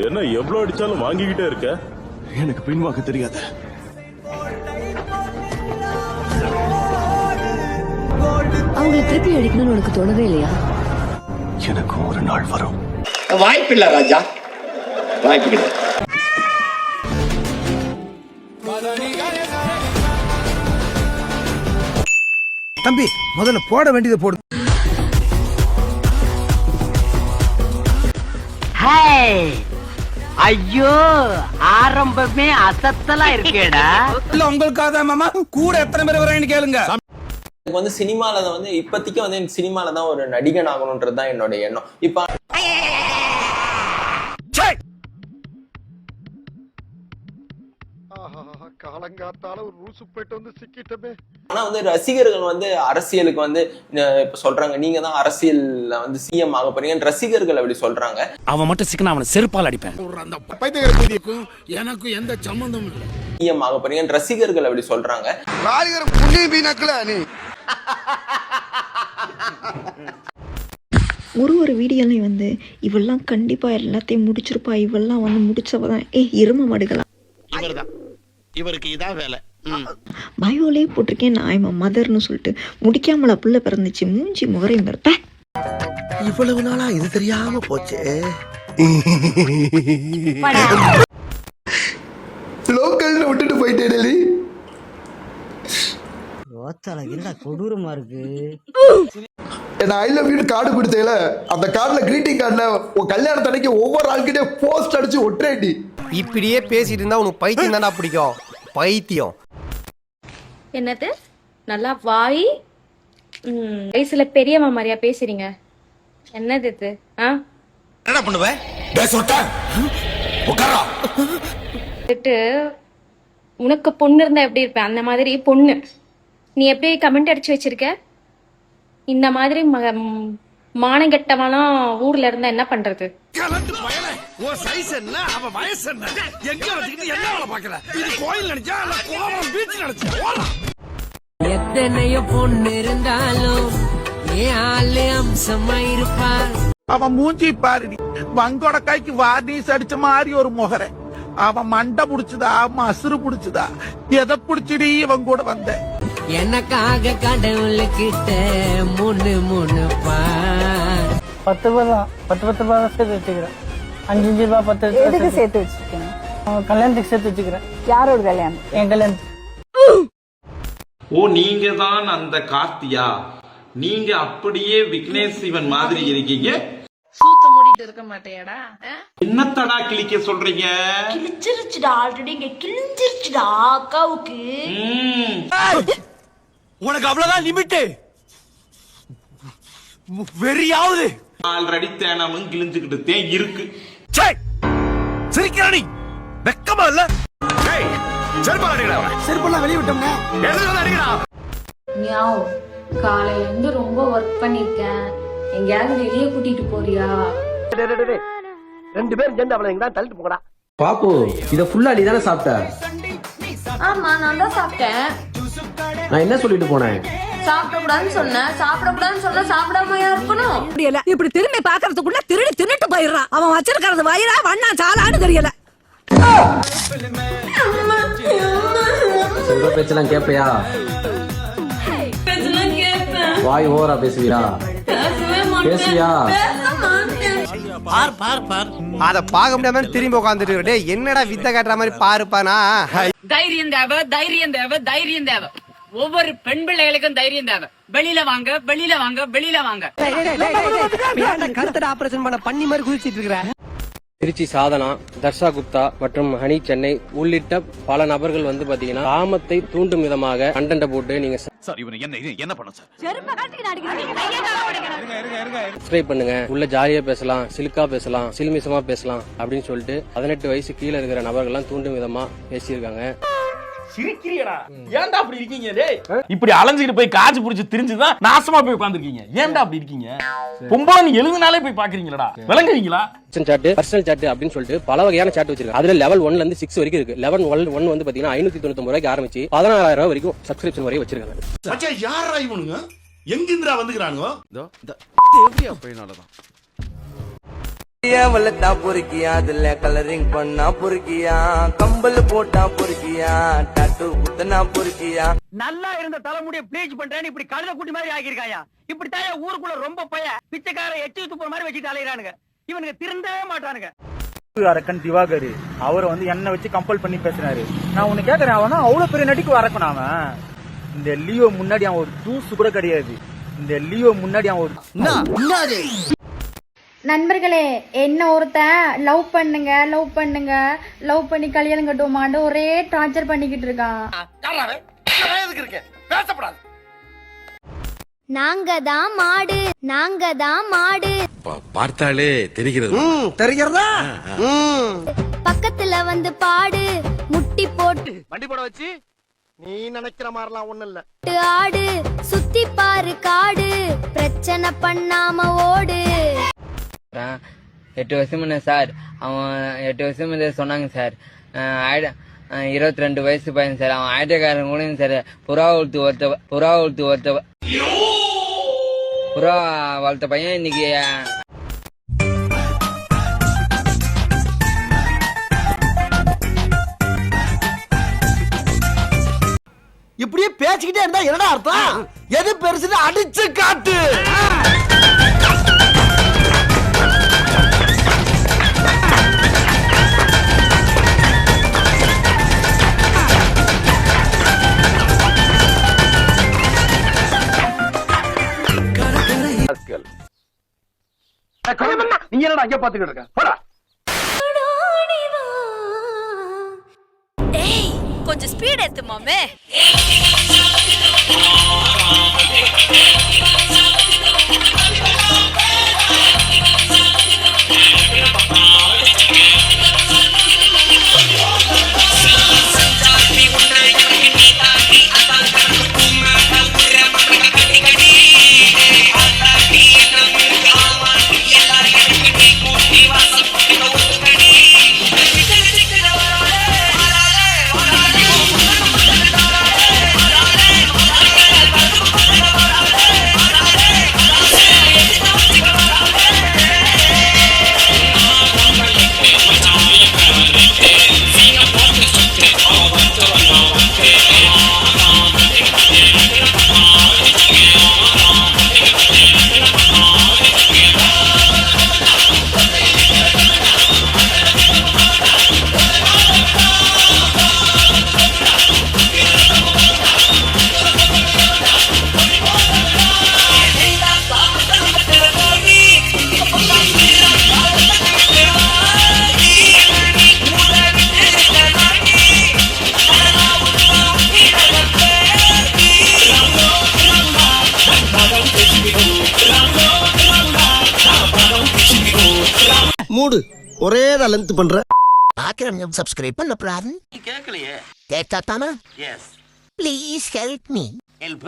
என்ன எவ்வளவு அடிச்சாலும் வாங்கிக்கிட்டே இருக்க? எனக்கு பின்வாங்க தெரியாது. அவங்களை திருப்பி அடிக்கணும்னு உனக்கு தோணவே இல்லையா? எனக்கு ஒரு நாள் வரும். வாய்ப்பில்லை ராஜா, வாய்ப்பு கிடையாது. தம்பி முதல்ல போட வேண்டியதை போடு. ஐயோ, ஆரம்பமே அசத்தலா இருக்கேடா. இல்ல உங்களுக்காக தான் மாமா. கூட எத்தனை பேர் வரேன்னு கேளுங்க. எனக்கு வந்து சினிமால வந்து இப்போதைக்கு வந்து எனக்கு சினிமால தான் ஒரு நடிகன் ஆகணும்ன்றது தான் என்னோட எண்ணம். இப்ப காலங்காத்தால ஒரு ரூசு போயிட்டு வந்து சிக்கிட்டமே. ஆனா வந்து ரசிகர்கள் வந்து அரசியலுக்கு வந்து இப்ப சொல்றாங்க, நீங்க தான் அரசியல்ல வந்து சிஎம் ஆக போறீங்க, ரசிகர்கள் அப்படி சொல்றாங்க. அவன் மட்டும் சிக்கன அவனை செருப்பால் அடிப்பேன். அந்த பைத்தியக்காரக்கும் எனக்கும் எந்த சம்பந்தமும் இல்லை. சிஎம் ஆக போறீங்க, ரசிகர்கள் அப்படி சொல்றாங்க. ராஜகர் புண்ணி பீனக்கல நீ. ஒரு வீடியோலையும் வந்து இவெல்லாம் கண்டிப்பா எல்லாத்தையும் முடிச்சிருப்பா, இவெல்லாம் வந்து முடிச்சவதான் எரும மாடுகளா. இவருக்கு இதான் வேலை. பயோலே போட்டிருக்கேன் நான் மதர்னு சொல்லிட்டு முடிக்காமல புள்ள பிறந்துச்சு, மூஞ்சி முகரையும் பிறப்ப. இவ்வளவு நாளா இது தெரியாம போச்சு. லோக்கல்ல விட்டுட்டு போயிட்டே. கொடூரமா இருக்கு. நான் ஐ லவ் யூ கார்டு கொடுத்தேல, அந்த கார்டுல கிரீட்டிங் கார்டுல உன் கல்யாணத்தன்னைக்கு ஒவ்வொரு ஆள்கிட்டே போஸ்ட் அடிச்சு ஒட்டுறேடி. இப்படியே பேசிட்டு இருந்தா உனக்கு பைத்தியம் தானே பிடிக்கும். பைத்தியம் என்னது நல்லா வாய் வயசுல பெரியம்மா மாதிரியா பேசுறீங்க? என்னது இது? என்ன பண்ணுவ? உனக்கு பொண்ணு இருந்தா எப்படி இருப்பேன் அந்த மாதிரி பொண்ணு. நீ எப்படி கமெண்ட் அடிச்சு வச்சிருக்க? இந்த மாதிரி மானங்கெட்டவனா ஊர்ல இருந்தா என்ன பண்றது? எத்தனையோ பொண்ணு இருந்தாலும் ஏன் ஆளு அம்சமா இருப்பார். அவன் மூஞ்சி பாருடி, வங்கோட கைக்கு வார்னிஸ் அடிச்ச மாதிரி ஒரு முகரை. அவன் மண்டை புடிச்சுதா மசுறு புடிச்சுதா எதை புடிச்சிடி இவன் கூட வந்த? எனக்காக கடவுளுக்கிட்ட மூணு பார். 10 ரூபா தான், 10 ரூபா தான் சேர்த்து வச்சுக்கிறேன். 5 ரூபா 10 எதுக்கு சேர்த்து வச்சிருக்கேன்? கல்யாணத்துக்கு சேர்த்து வச்சுக்கிறேன். யாரோட கல்யாணம்? என் கல்யாணத்துக்கு. ஓ, நீங்க தான் அந்த கார்த்தியா? நீங்க அப்படியே விக்னேஷ் சிவன் மாதிரி இருக்கீங்க. சூத்த மூடிட்டு இருக்க மாட்டேடா. என்னத்தடா கிழிக்க சொல்றீங்க? கிழிச்சிருச்சுடா, ஆல்ரெடி இங்க கிழிஞ்சிருச்சுடா அக்காவுக்கு. உனக்கு அவ்வளவுதான் லிமிட். வெறியாவது ஆல்ரெடி தேனாமும் கிழிஞ்சுக்கிட்டு இருக்கு. சிரிக்கிறானி வெக்கமா இல்ல? செருப்பெல்லாம் வெளியே விட்டோம்னா காலையில இருந்து ரொம்ப ஒர்க் பண்ணிருக்கேன், எங்கயாவது வெளியே கூட்டிட்டு போறியா? 2 பேரும் சேர்ந்து அவளை எங்கடா தள்ளிட்டு போங்கடா. பாப்பு, இத ஃபுல்லா நீ தானே சாப்பிட்ட? ஆமா, நான் தான் சாப்பிட்டேன். நான் என்ன சொல்லிட்டு போனேன்? சாப்பிடக்கூடாதுன்னு சொன்னேன். சாப்பிடக்கூடாதுன்னு சொன்னா சாப்பிடாமையா இருக்கணும்? இப்படி திரும்பி பாக்குறதுக்குள்ள திருடி தின்னுட்டு போயிடுறான். அவன் வச்சிருக்கிறது வயிறா வண்ணா சாலான்னு தெரியல. சொல்ற பேச்செல்லாம் கேப்பையா? வாய் ஓவரா பேசுவியா? பேசுவியா? பார் பார் பார். அத பாக்க முடியாம திரும்பி உட்காந்துட்டு என்னடா வித்த காட்டுற மாதிரி பாருப்பானா? தைரியம் தேவை, தைரியம் தேவை, தைரியம் தேவை. ஒவ்வொரு பெண் பிள்ளைகளுக்கும் தைரியம் தேவை. வெளியில வாங்க, வெளியில வாங்க, வெளியில வாங்க. கருத்தட ஆபரேஷன் பண்ண பண்ணி மாதிரி குதிச்சிட்டு இருக்கிற. திருச்சி சாதனா, தர்ஷா குப்தா மற்றும் ஹனி சென்னை உள்ளிட்ட பல நபர்கள் வந்து பாத்தீங்கன்னா காமத்தை தூண்டும் விதமாக கண்டென்ட் போட்டு நீங்க என்ன பண்ண சார்? சப்ஸ்கிரைப் பண்ணுங்க, உள்ள ஜாலியா பேசலாம், சிலுக்கா பேசலாம், சிலுமிசமா பேசலாம் அப்படின்னு சொல்லிட்டு 18 வயசு கீழே இருக்கிற நபர்கள்லாம் தூண்டும் விதமா பேசியிருக்காங்க. சிரிக்கிறீடா? ஏன்டா அப்படி இருக்கீங்க? இப்படி அலைஞ்சிட்டு போய் காசு புடிச்சு திரிஞ்சுதான் நாசமா போய் உட்கார்ந்துருக்கீங்க. ஏன்டா அப்படி இருக்கீங்க? பொம்பளை நீ எழுதுனாலே போய் பாக்குறீங்களா? விளங்குறீங்களா? பர்சனல் சாட் அப்படின்னு சொல்லிட்டு பல வகையான சாட் வச்சிருக்காங்க. அதுல லெவல் 1ல இருந்து 6 வரைக்கும் இருக்கு. லெவல் 1 வந்து பாத்தீங்கன்னா 599 ரூபாய்க்கு ஆரம்பிச்சு 16,000 ரூபாய் வரைக்கும் சப்ஸ்கிரிப்ஷன் வரைக்கும் வச்சிருக்காங்க. யாரா இவனுங்க? எங்கிந்திரா வந்துக்கிறானுங்க? வளர்த்தா பொறுக்கியா அதுல கலரிங் பண்ணா பொறுக்கியா கம்பல் போட்டா பொறுக்கியா டாட்டூ குத்தனா பொறுக்கியா நல்லா இருந்த தலைமுடிய ப்ளீச் பண்றேன்னு இப்படி கழுத குட்டி மாதிரி ஆகிருக்காயா இப்படி தாயா ஊருக்குள்ள ரொம்ப பய பிச்சைக்கார எச்சி துப்புற மாதிரி வச்சுட்டு அலையிறானுங்க இவனுக்கு திருந்தவே மாட்டானுங்க. அரக்கன் திவாகர் அவரை வந்து என்ன வச்சு கம்பல் பண்ணி பேசுறாரு. நான் உன்னை கேக்குறேன், அவனா அவ்வளவு பெரிய நடிக்கு அரக்கன் அவன். இந்த லியோ முன்னாடி அவன் ஒரு தூசு கூட கிடையாது. இந்த லியோ முன்னாடி அவன் ஒரு நண்பர்களே, என்ன ஒருத்தன் லவ் பண்ணுங்க லவ் பண்ணி கல்யாணம் கட்டுவோமான்னு ஒரே டார்ச்சர் பண்ணிக்கிட்டு இருக்கான். நாங்க தான் மாடு பார்த்தாலே தெரிகிறது. தெரிகிறதா? பக்கத்துல வந்து பாடு முட்டி போட்டு வண்டி போட வச்சு நீ நினைக்கிற மாதிரிலாம் ஒண்ணு இல்ல. ஆடு சுத்தி பாரு காடு பிரச்சனை பண்ணாம ஓடு. 8 வருஷம் சார், அவன் 8 வருஷம் சொன்னாங்க சார். 22 வயசு பையன் சார், அவன் ஆயிரக்காரன் கூட சார். புறா வளர்த்த பையன் இன்னைக்கு இப்படியே பேசிக்கிட்டே இருந்தா என்னடா அர்த்தம்? எது பெருசுன்னு அடிச்சு காட்டு. நீ என்னடா அங்க பாத்துக்கிட்டு இருக்க? போடா. கொஞ்சம் ஸ்பீட் ஏத்து மாமே. மூடு ஒரே லென்த் பண்ற. சப்ஸ்கிரைப் பண்ண பிரான் கேட்கலையே. கேட்டா தானா? Yes please help me. Help